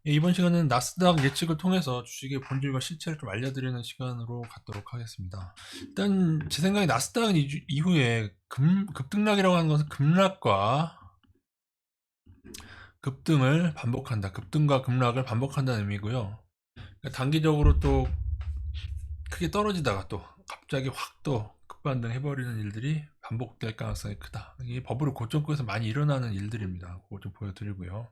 이번 시간은 나스닥 예측을 통해서 주식의 본질과 실체를 좀 알려드리는 시간으로 갖도록 하겠습니다. 일단 제 생각에 나스닥은 이후에 급등락이라고 하는 것은 급락과 급등을 반복한다. 급등과 급락을 반복한다는 의미고요. 그러니까 단기적으로 또 크게 떨어지다가 또 갑자기 확 또 급반등 해버리는 일들이 반복될 가능성이 크다. 이게 버블을 고점권에서 많이 일어나는 일들입니다. 그거 좀 보여드리고요.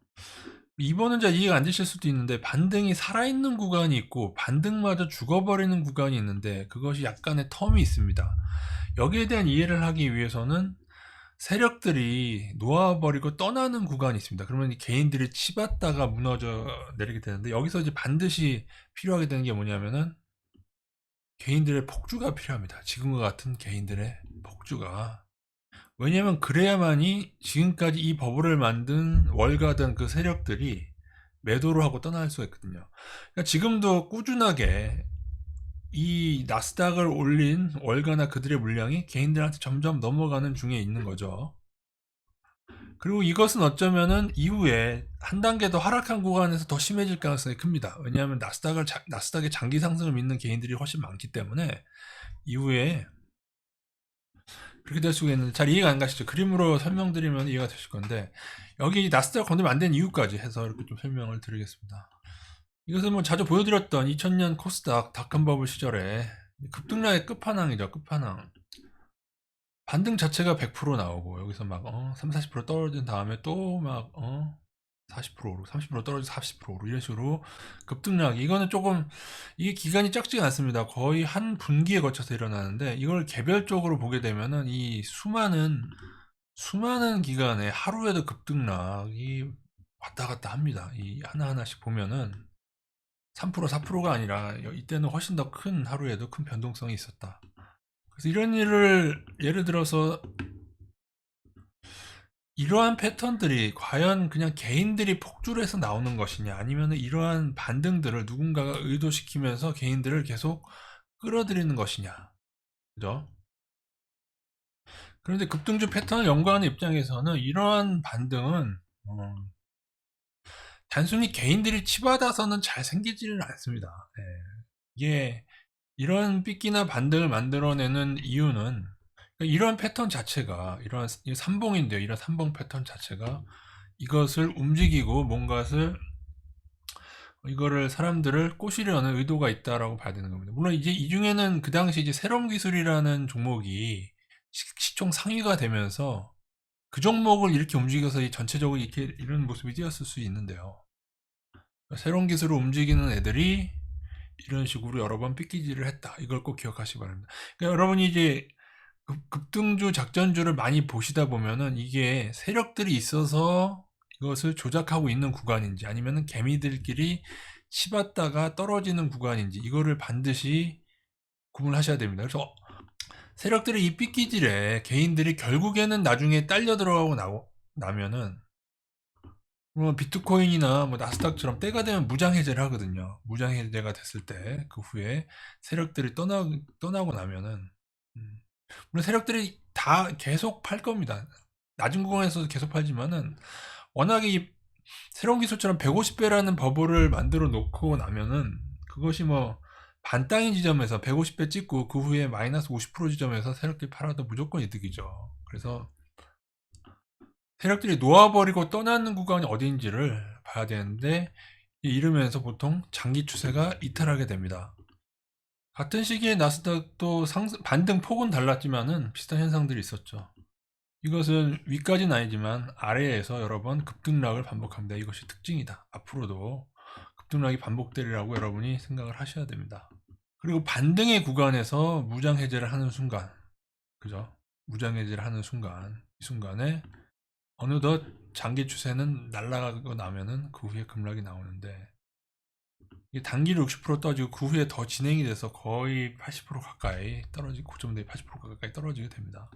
2번은 잘 이해가 안 되실 수도 있는데, 반등이 살아있는 구간이 있고 반등마저 죽어버리는 구간이 있는데, 그것이 약간의 텀이 있습니다. 여기에 대한 이해를 하기 위해서는 세력들이 놓아버리고 떠나는 구간이 있습니다. 그러면 이 개인들이 치받다가 무너져 내리게 되는데, 여기서 이제 반드시 필요하게 되는 게 뭐냐면은 개인들의 폭주가 필요합니다. 지금과 같은 개인들의 폭주가. 왜냐하면 그래야만이 지금까지 이 버블을 만든 월가든 그 세력들이 매도를 하고 떠날 수가 있거든요. 그러니까 지금도 꾸준하게 이 나스닥을 올린 월가나 그들의 물량이 개인들한테 점점 넘어가는 중에 있는 거죠. 그리고 이것은 어쩌면은 이후에 한 단계 더 하락한 구간에서 더 심해질 가능성이 큽니다. 왜냐하면 나스닥의 장기 상승을 믿는 개인들이 훨씬 많기 때문에 이후에 그렇게 될 수가 있는데, 잘 이해가 안 가시죠? 그림으로 설명드리면 이해가 되실 건데, 여기 나스닥 건드리면 안 되는 이유까지 해서 이렇게 좀 설명을 드리겠습니다. 이것은 뭐 자주 보여드렸던 2000년 코스닥 닷컴버블 시절에 급등락의 끝판왕이죠. 끝판왕. 반등 자체가 100% 나오고, 여기서 막 3, 40% 떨어진 다음에 또 막 40% 오르고, 30% 떨어져서 40% 오르고, 이런 식으로 급등락. 이거는 조금, 이게 기간이 작지가 않습니다. 거의 한 분기에 거쳐서 일어나는데, 이걸 개별적으로 보게 되면은 이 수많은 기간에 하루에도 급등락이 왔다 갔다 합니다. 이 하나하나씩 보면은 3%, 4%가 아니라 이때는 훨씬 더 큰, 하루에도 큰 변동성이 있었다. 그래서 이런 일을 예를 들어서, 이러한 패턴들이 과연 그냥 개인들이 폭주를 해서 나오는 것이냐, 아니면 이러한 반등들을 누군가가 의도시키면서 개인들을 계속 끌어들이는 것이냐. 그죠? 그런데 급등주 패턴을 연구하는 입장에서는 이러한 반등은 단순히 개인들이 치받아서는 잘 생기지는 않습니다. 예. 이게 이런 삐끼나 반등을 만들어내는 이유는, 그러니까 이런 패턴 자체가, 이런 삼봉인데요. 이런 삼봉 패턴 자체가 이것을 움직이고 뭔가를, 이거를 사람들을 꼬시려는 의도가 있다라고 봐야 되는 겁니다. 물론 이제 이 중에는 그 당시 이제 새로운 기술이라는 종목이 시총 상위가 되면서 그 종목을 이렇게 움직여서 전체적으로 이렇게 이런 모습이 띄었을 수 있는데요. 새로운 기술을 움직이는 애들이 이런 식으로 여러 번 삐끼질을 했다. 이걸 꼭 기억하시기 바랍니다. 그러니까 여러분이 이제 급등주, 작전주를 많이 보시다 보면은 이게 세력들이 있어서 이것을 조작하고 있는 구간인지, 아니면은 개미들끼리 치받다가 떨어지는 구간인지, 이거를 반드시 구분하셔야 됩니다. 그래서 세력들의 이 삐끼질에 개인들이 결국에는 나중에 딸려 들어가고 나면은, 뭐 비트코인이나 뭐 나스닥처럼 때가 되면 무장 해제를 하거든요. 무장 해제가 됐을 때 그 후에 세력들이 떠나고 나면은, 음, 물론 세력들이 다 계속 팔 겁니다. 낮은 구간에서도 계속 팔지만은, 워낙에 이 새로운 기술처럼 150배라는 버블을 만들어 놓고 나면은, 그것이 뭐 반땅인 지점에서 150배 찍고 그 후에 마이너스 50% 지점에서 세력들이 팔아도 무조건 이득이죠. 그래서 세력들이 놓아버리고 떠나는 구간이 어디인지를 봐야 되는데, 이러면서 보통 장기 추세가 이탈하게 됩니다. 같은 시기에 나스닥도 반등 폭은 달랐지만은 비슷한 현상들이 있었죠. 이것은 위까지는 아니지만 아래에서 여러 번 급등락을 반복합니다. 이것이 특징이다. 앞으로도 급등락이 반복되리라고 여러분이 생각을 하셔야 됩니다. 그리고 반등의 구간에서 무장 해제를 하는 순간, 그죠? 무장 해제를 하는 순간, 이 순간에 어느덧 장기 추세는 날아가고 나면은 그 후에 급락이 나오는데, 이게 단기로 60% 떨어지고 그 후에 더 진행이 돼서 거의 80% 가까이 떨어지고, 고점대에 80% 가까이 떨어지게 됩니다.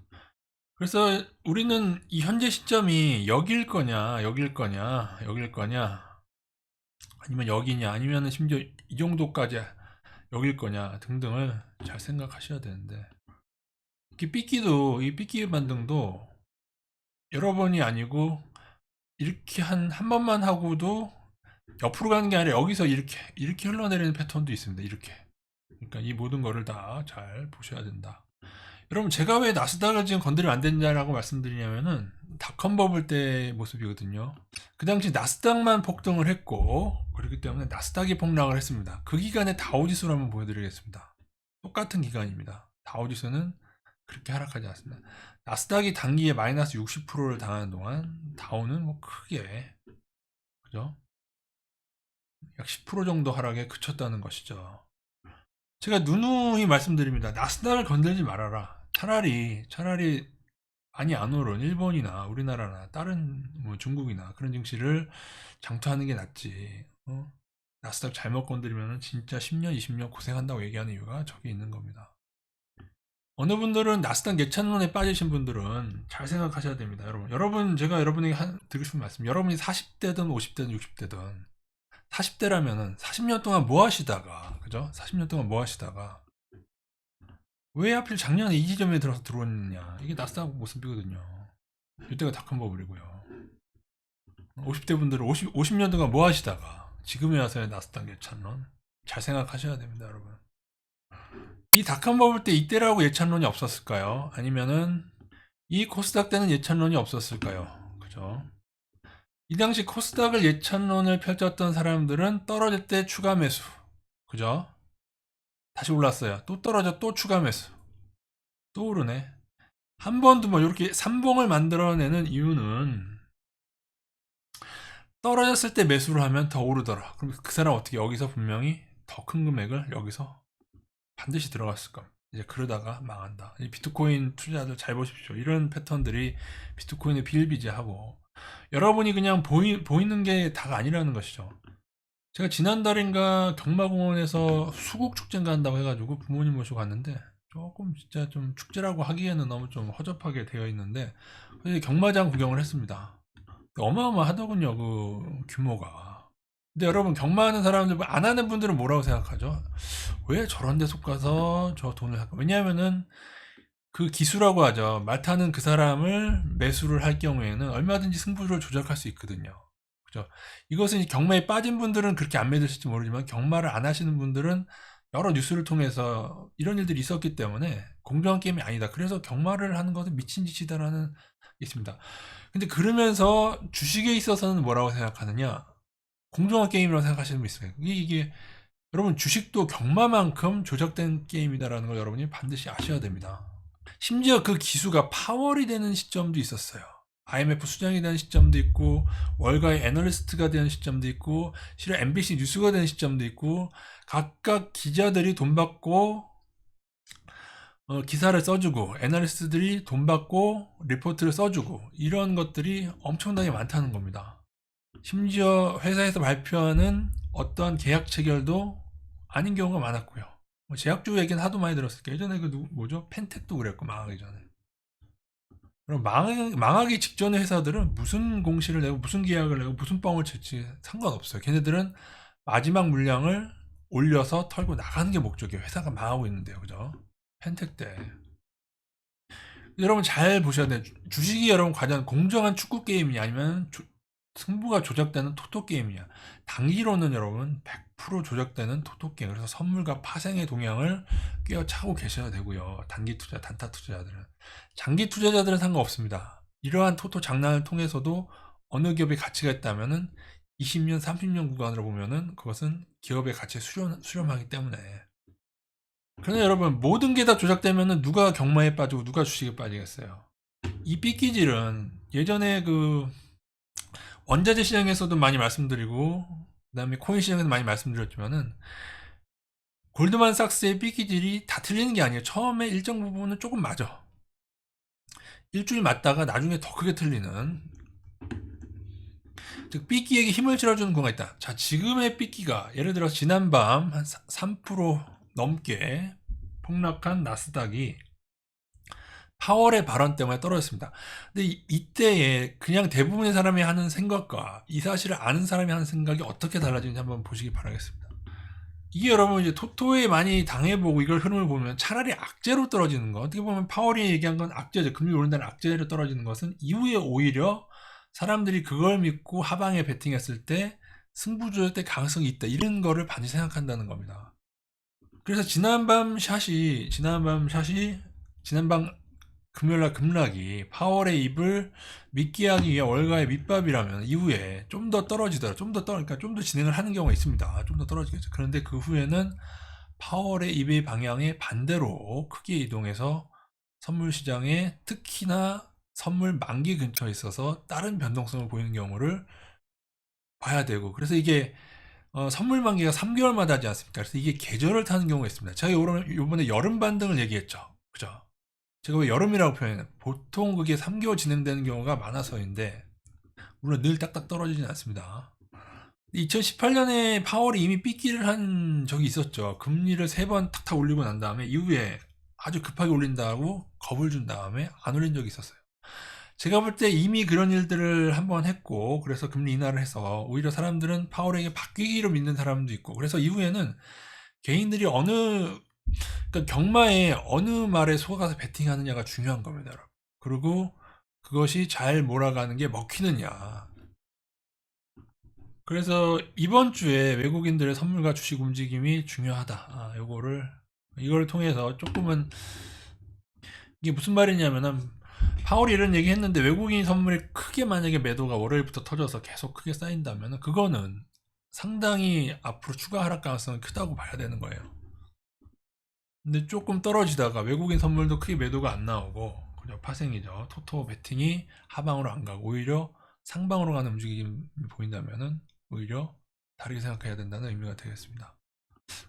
그래서 우리는 이 현재 시점이 여길 거냐, 여길 거냐, 여길 거냐, 아니면 여기냐, 아니면 심지어 이 정도까지 여길 거냐 등등을 잘 생각하셔야 되는데, 이 삐끼 반등도 여러 번이 아니고 이렇게 한 번만 하고도 옆으로 가는 게 아니라 여기서 이렇게 흘러내리는 패턴도 있습니다. 이렇게. 그러니까 이 모든 거를 다 잘 보셔야 된다. 여러분, 제가 왜 나스닥을 지금 건드리면 안 된다라고 말씀드리냐면은 닷컴 버블 때 모습이거든요. 그 당시 나스닥만 폭등을 했고, 그렇기 때문에 나스닥이 폭락을 했습니다. 그 기간에 다우지수를 한번 보여드리겠습니다. 똑같은 기간입니다. 다우지수는 그렇게 하락하지 않습니다. 나스닥이 단기에 마이너스 60%를 당하는 동안 다우는 뭐 크게, 그죠? 약 10% 정도 하락에 그쳤다는 것이죠. 제가 누누이 말씀드립니다. 나스닥을 건들지 말아라. 차라리 많이 안 오른 일본이나 우리나라나 다른 뭐 중국이나 그런 증시를 장투하는 게 낫지. 나스닥 잘못 건드리면 진짜 10년, 20년 고생한다고 얘기하는 이유가 저기 있는 겁니다. 어느 분들은 나스닥 예찬론에 빠지신 분들은 잘 생각하셔야 됩니다. 여러분 제가 여러분에게 드리고 싶은 말씀, 여러분이 40대든 50대든 60대든 40대라면은 40년 동안 뭐 하시다가, 그죠? 40년 동안 뭐 하시다가 왜 하필 작년에 이 지점에 들어서 들어왔느냐. 이게 나스닥 모습이거든요. 이때가 닷컴 버블이고요. 50대 분들은 50년 동안 뭐 하시다가 지금에 와서의 나스닥 예찬론 잘 생각하셔야 됩니다, 여러분. 이 닷컴 버블 때 이때라고 예찬론이 없었을까요? 아니면은 이 코스닥 때는 예찬론이 없었을까요? 그죠? 이 당시 코스닥을 예찬론을 펼쳤던 사람들은 떨어질 때 추가 매수, 그죠? 다시 올랐어요. 또 떨어져, 또 추가 매수, 또 오르네. 한 번도 뭐 이렇게 삼봉을 만들어내는 이유는 떨어졌을 때 매수를 하면 더 오르더라. 그럼 그 사람 어떻게 여기서 분명히 더 큰 금액을 여기서 반드시 들어갔을 겁니다. 이제 그러다가 망한다. 이 비트코인 투자자들 잘 보십시오. 이런 패턴들이 비트코인의 비일비재하고 여러분이 그냥 보이는 게 다가 아니라는 것이죠. 제가 지난달인가 경마공원에서 수국 축제인가 한다고 해가지고 부모님 모시고 갔는데 조금 진짜 좀 축제라고 하기에는 너무 좀 허접하게 되어 있는데 경마장 구경을 했습니다. 어마어마하더군요, 그 규모가. 근데 여러분, 경마하는 사람들, 안 하는 분들은 뭐라고 생각하죠? 왜 저런 데 속가서 저 돈을 할까? 왜냐하면은 그 기수라고 하죠. 말 타는 그 사람을 매수를 할 경우에는 얼마든지 승부를 조작할 수 있거든요. 그죠? 이것은 경마에 빠진 분들은 그렇게 안 믿으실지 모르지만 경마를 안 하시는 분들은 여러 뉴스를 통해서 이런 일들이 있었기 때문에 공정한 게임이 아니다. 그래서 경마를 하는 것은 미친 짓이다라는 게 있습니다. 근데 그러면서 주식에 있어서는 뭐라고 생각하느냐? 공정한 게임이라고 생각하시는 분 있어요. 이게 여러분, 주식도 경마만큼 조작된 게임이다라는 걸 여러분이 반드시 아셔야 됩니다. 심지어 그 기수가 파월이 되는 시점도 있었어요. IMF 수장이 되는 시점도 있고, 월가의 애널리스트가 되는 시점도 있고, 실은 MBC 뉴스가 되는 시점도 있고, 각각 기자들이 돈 받고 기사를 써주고, 애널리스트들이 돈 받고 리포트를 써주고, 이런 것들이 엄청나게 많다는 겁니다. 심지어 회사에서 발표하는 어떠한 계약 체결도 아닌 경우가 많았고요. 제약주 얘기는 하도 많이 들었을 게 예전에 뭐죠? 펜텍도 그랬고, 망하기 전에. 그럼 망하기 직전의 회사들은 무슨 공시를 내고 무슨 계약을 내고 무슨 뻥을 칠지 상관없어요. 걔네들은 마지막 물량을 올려서 털고 나가는 게 목적이에요. 회사가 망하고 있는데요. 그죠? 펜텍 때. 여러분 잘 보셔야 돼요. 주식이 여러분 과연 공정한 축구 게임이냐 아니면 승부가 조작되는 토토 게임이냐. 단기로는 여러분 100% 조작되는 토토 게임. 그래서 선물과 파생의 동향을 꿰어차고 계셔야 되고요. 단기 투자, 단타 투자자들은. 장기 투자자들은 상관없습니다. 이러한 토토 장난을 통해서도 어느 기업의 가치가 있다면은 20년, 30년 구간으로 보면은 그것은 기업의 가치에 수렴하기 때문에. 그런데 여러분, 모든 게 다 조작되면은 누가 경마에 빠지고 누가 주식에 빠지겠어요? 이 삐끼질은 예전에 그 원자재 시장에서도 많이 말씀드리고, 그 다음에 코인 시장에서 많이 말씀드렸지만은, 골드만삭스의 삐끼질이 다 틀리는 게 아니에요. 처음에 일정 부분은 조금 맞아. 일주일 맞다가 나중에 더 크게 틀리는. 즉, 삐끼에게 힘을 실어주는 구가 있다. 자, 지금의 삐끼가, 예를 들어서 지난밤 한 3% 넘게 폭락한 나스닥이 파월의 발언 때문에 떨어졌습니다. 근데 이때에 그냥 대부분의 사람이 하는 생각과 이 사실을 아는 사람이 하는 생각이 어떻게 달라지는지 한번 보시기 바라겠습니다. 이게 여러분 이제 토토에 많이 당해보고 이걸 흐름을 보면 차라리 악재로 떨어지는 거, 어떻게 보면 파월이 얘기한 건 악재죠. 금리 오른다는 악재로 떨어지는 것은 이후에 오히려 사람들이 그걸 믿고 하방에 베팅했을 때 승부조절 때 가능성이 있다. 이런 거를 반드시 생각한다는 겁니다. 그래서 지난밤 금요일날 급락이 파월의 입을 믿게 하기 위한 월가의 밑밥이라면 이후에 좀 더 떨어지더라. 그러니까 좀 더 진행을 하는 경우가 있습니다. 좀 더 떨어지겠죠. 그런데 그 후에는 파월의 입의 방향의 반대로 크게 이동해서 선물 시장에 특히나 선물 만기 근처에 있어서 다른 변동성을 보이는 경우를 봐야 되고, 그래서 이게 선물 만기가 3개월마다 하지 않습니까? 그래서 이게 계절을 타는 경우가 있습니다. 제가 요번에 여름 반등을 얘기했죠. 그죠? 제가 왜 여름이라고 표현해요? 보통 그게 3개월 진행되는 경우가 많아서인데, 물론 늘 딱딱 떨어지진 않습니다. 2018년에 파월이 이미 삐끼를 한 적이 있었죠. 금리를 3번 탁탁 올리고 난 다음에 이후에 아주 급하게 올린다고 겁을 준 다음에 안 올린 적이 있었어요. 제가 볼 때 이미 그런 일들을 한번 했고, 그래서 금리 인하를 해서 오히려 사람들은 파월에게 바뀌기로 믿는 사람도 있고, 그래서 이후에는 개인들이 그러니까 경마에 어느 말에 속아서 베팅하느냐가 중요한 겁니다, 여러분. 그리고 그것이 잘 몰아가는 게 먹히느냐. 그래서 이번 주에 외국인들의 선물과 주식 움직임이 중요하다. 이걸 통해서 조금은, 이게 무슨 말이냐면은, 파월이 이런 얘기 했는데 외국인 선물이 크게 만약에 매도가 월요일부터 터져서 계속 크게 쌓인다면 그거는 상당히 앞으로 추가 하락 가능성이 크다고 봐야 되는 거예요. 근데 조금 떨어지다가 외국인 선물도 크게 매도가 안 나오고 그냥 파생이죠. 토토 베팅이 하방으로 안 가고 오히려 상방으로 가는 움직임이 보인다면은 오히려 다르게 생각해야 된다는 의미가 되겠습니다.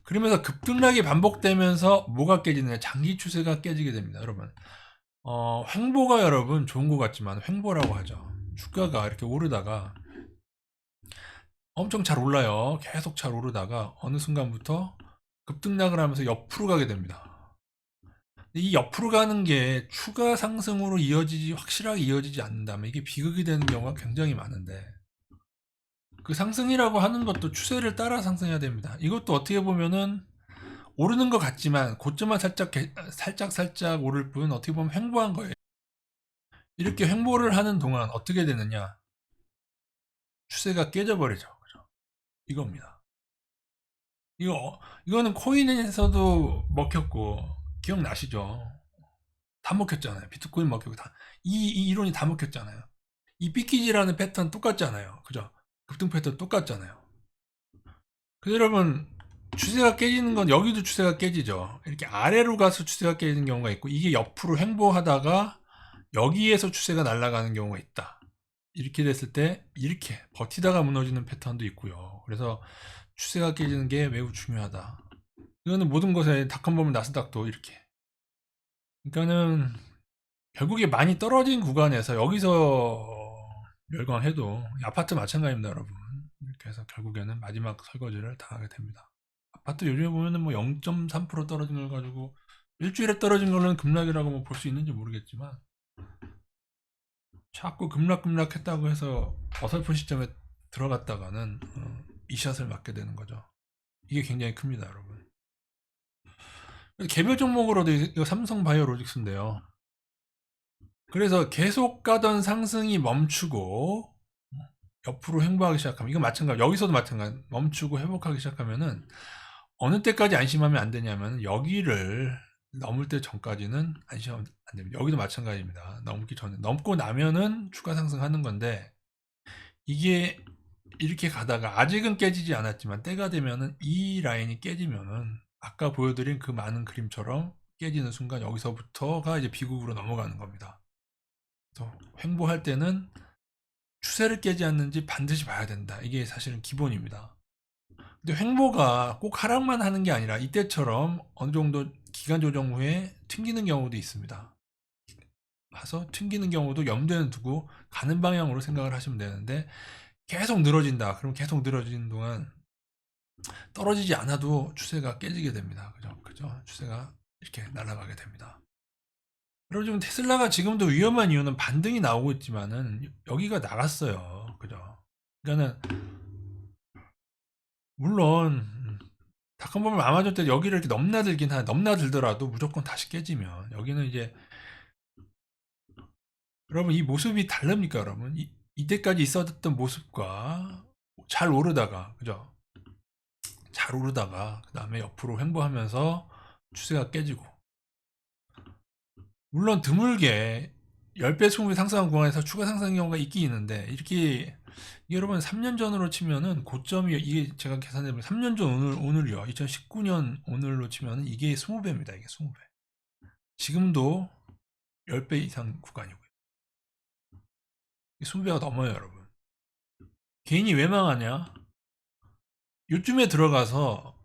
그러면서 급등락이 반복되면서 뭐가 깨지느냐? 장기 추세가 깨지게 됩니다, 여러분. 횡보가 여러분 좋은 것 같지만 횡보라고 하죠. 주가가 이렇게 오르다가 엄청 잘 올라요. 계속 잘 오르다가 어느 순간부터 급등락을 하면서 옆으로 가게 됩니다. 이 옆으로 가는 게 추가 상승으로 확실하게 이어지지 않는다면 이게 비극이 되는 경우가 굉장히 많은데, 그 상승이라고 하는 것도 추세를 따라 상승해야 됩니다. 이것도 어떻게 보면은 오르는 것 같지만 고점만 살짝 오를 뿐 어떻게 보면 횡보한 거예요. 이렇게 횡보를 하는 동안 어떻게 되느냐? 추세가 깨져버리죠. 그죠? 이겁니다. 이거는 코인에서도 먹혔고, 기억나시죠? 다 먹혔잖아요. 비트코인 먹혔고, 이 이론이 다 먹혔잖아요. 이 삐끼지라는 패턴 똑같잖아요. 그죠? 급등 패턴 똑같잖아요. 그래서 여러분, 추세가 깨지는 건 여기도 추세가 깨지죠. 이렇게 아래로 가서 추세가 깨지는 경우가 있고, 이게 옆으로 횡보하다가 여기에서 추세가 날아가는 경우가 있다. 이렇게 됐을 때 이렇게 버티다가 무너지는 패턴도 있고요. 그래서 추세가 깨지는 게 매우 중요하다. 이거는 모든 것에 닷컴 보면 나스닥도 이렇게. 그러니까는 결국에 많이 떨어진 구간에서 여기서 멸광해도 아파트 마찬가지입니다, 여러분. 이렇게 해서 결국에는 마지막 설거지를 당하게 됩니다. 아파트 요즘에 보면은 뭐 0.3% 떨어진 걸 가지고 일주일에 떨어진 걸로는 급락이라고 뭐 볼 수 있는지 모르겠지만, 자꾸 급락 했다고 해서 어설픈 시점에 들어갔다가는 이 샷을 맞게 되는 거죠. 이게 굉장히 큽니다, 여러분. 개별 종목으로도 이거 삼성 바이오로직스인데요. 그래서 계속 가던 상승이 멈추고 옆으로 횡보하기 시작하면, 이거 마찬가지, 여기서도 마찬가지, 멈추고 회복하기 시작하면은 어느 때까지 안심하면 안 되냐면 여기를 넘을 때 전까지는 안심하면 안 됩니다. 여기도 마찬가지입니다. 넘기 전에, 넘고 나면은 추가 상승하는 건데, 이게 이렇게 가다가 아직은 깨지지 않았지만 때가 되면은 이 라인이 깨지면은 아까 보여드린 그 많은 그림처럼 깨지는 순간 여기서부터가 이제 비극으로 넘어가는 겁니다. 그래서 횡보할 때는 추세를 깨지 않는지 반드시 봐야 된다. 이게 사실은 기본입니다. 근데 횡보가 꼭 하락만 하는 게 아니라 이때처럼 어느 정도 기간 조정 후에 튕기는 경우도 있습니다. 가서 튕기는 경우도 염두에 두고 가는 방향으로 생각을 하시면 되는데, 계속 늘어진다. 그럼 계속 늘어지는 동안 떨어지지 않아도 추세가 깨지게 됩니다. 그죠? 추세가 이렇게 날아가게 됩니다. 여러분, 지금 테슬라가 지금도 위험한 이유는 반등이 나오고 있지만은 여기가 나갔어요. 그죠? 그러니까는 물론 닷컴 보면 아마존 때 여기를 이렇게 넘나들더라도 무조건 다시 깨지면 여기는 이제, 여러분 이 모습이 다릅니까? 여러분 이때까지 있었던 모습과 잘 오르다가, 그죠? 잘 오르다가 그 다음에 옆으로 횡보하면서 추세가 깨지고, 물론 드물게 10배, 20배 상승한 구간에서 추가 상승 경우가 있긴 있는데, 이렇게 이게 여러분 3년 전으로 치면은 고점이, 이게 제가 계산해보면 3년 전 오늘이요, 2019년 오늘로 치면은 이게 20배입니다. 이게 20배. 지금도 10배 이상 구간이고요. 20배가 넘어요, 여러분. 개인이 왜 망하냐? 요즘에 들어가서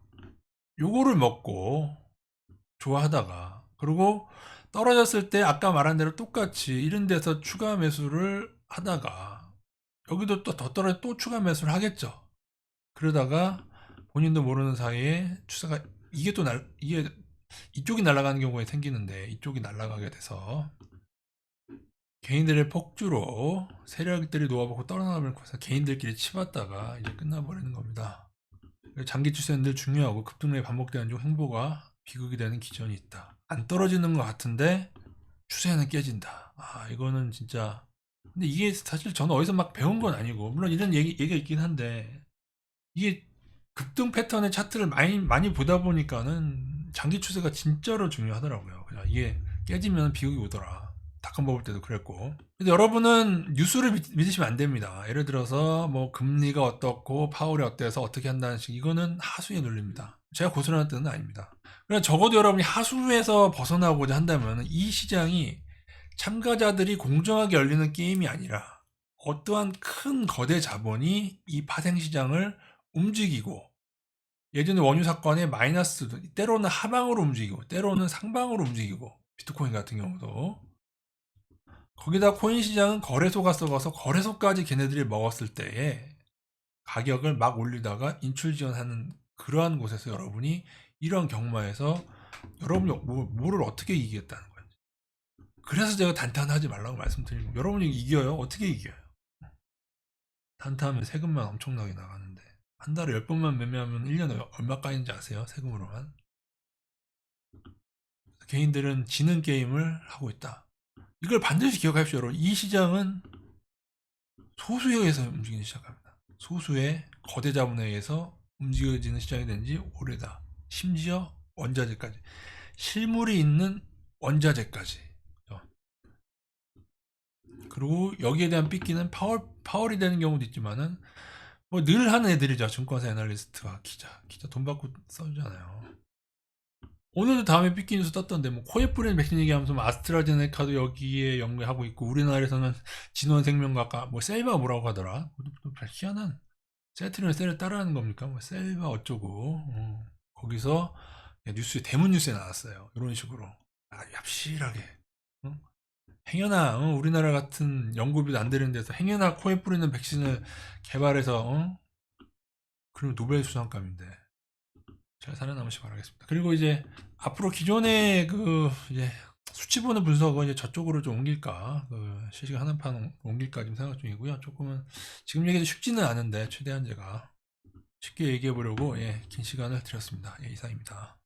요거를 먹고 좋아하다가, 그리고 떨어졌을 때 아까 말한 대로 똑같이 이런 데서 추가 매수를 하다가, 여기도 또 더 떨어져 또 추가 매수를 하겠죠. 그러다가 본인도 모르는 사이에 추세가, 이게 이쪽이 날아가는 경우에 생기는데, 이쪽이 날아가게 돼서 개인들의 폭주로 세력들이 놓아보고 떨어나면서 개인들끼리 치받다가 이제 끝나버리는 겁니다. 장기 추세는 늘 중요하고 급등락이 반복되는 중 행보가 비극이 되는 기전이 있다. 안 떨어지는 것 같은데 추세는 깨진다. 아, 이거는 진짜. 근데 이게 사실 저는 어디서 막 배운 건 아니고, 물론 이런 얘기가 있긴 한데, 이게 급등 패턴의 차트를 많이 보다 보니까는 장기 추세가 진짜로 중요하더라고요. 그냥 이게 깨지면 비극이 오더라. 닷컴 버블 때도 그랬고. 근데 여러분은 뉴스를 믿으시면 안 됩니다. 예를 들어서 뭐 금리가 어떻고 파월이 어때서 어떻게 한다는 식, 이거는 하수에 눌립니다. 제가 고소하는 뜻은 아닙니다. 그러나 적어도 여러분이 하수에서 벗어나고자 한다면 이 시장이 참가자들이 공정하게 열리는 게임이 아니라 어떠한 큰 거대 자본이 이 파생 시장을 움직이고, 예전에 원유 사건의 마이너스, 때로는 하방으로 움직이고 때로는 상방으로 움직이고, 비트코인 같은 경우도, 거기다 코인 시장은 거래소가 썩어서 거래소까지 걔네들이 먹었을 때에 가격을 막 올리다가 인출 지원하는 그러한 곳에서 여러분이 이런 경마에서 여러분이 뭐를 어떻게 이기겠다는 거예요. 그래서 제가 단타하지 말라고 말씀드리고, 여러분이 이겨요? 어떻게 이겨요? 단타하면 세금만 엄청나게 나가는데, 한 달에 10번만 매매하면 1년에 얼마 까이는지 아세요? 세금으로만. 개인들은 지는 게임을 하고 있다. 이걸 반드시 기억하십시오, 여러분. 이 시장은 소수에 의해서 움직이기 시작합니다. 소수의 거대 자본에 의해서 움직여지는 시장이 된 지 오래다. 심지어 원자재까지. 실물이 있는 원자재까지. 그리고 여기에 대한 삐끼는 파월이 되는 경우도 있지만은, 뭐 늘 하는 애들이죠. 증권사 애널리스트와 기자 돈 받고 써주잖아요. 오늘도 다음에 삐끼 뉴스 떴던데, 뭐 코에 뿌리는 백신 얘기하면서 뭐 아스트라제네카도 여기에 연구하고 있고, 우리나라에서는 진원생명과가 뭐 셀바 뭐라고 하더라. 또 희한한, 세트리온 셀을 따라하는 겁니까? 뭐 셀바 어쩌고, 거기서 뉴스에, 대문 뉴스에 나왔어요. 이런 식으로 아주 얍실하게, 어? 행여나 우리나라 같은 연구비도 안 되는 데서 행여나 코에 뿌리는 백신을 개발해서, 그리고 노벨 수상감인데 잘 살아남으시 바라겠습니다. 그리고 이제 앞으로 기존의 그 이제 수치 보는 분석은 이제 저쪽으로 좀 옮길까, 그 실시간 한한판 옮길까 지금 생각 중이고요. 조금은 지금 얘기도 쉽지는 않은데 최대한 제가 쉽게 얘기해 보려고 긴 시간을 드렸습니다. 이상입니다.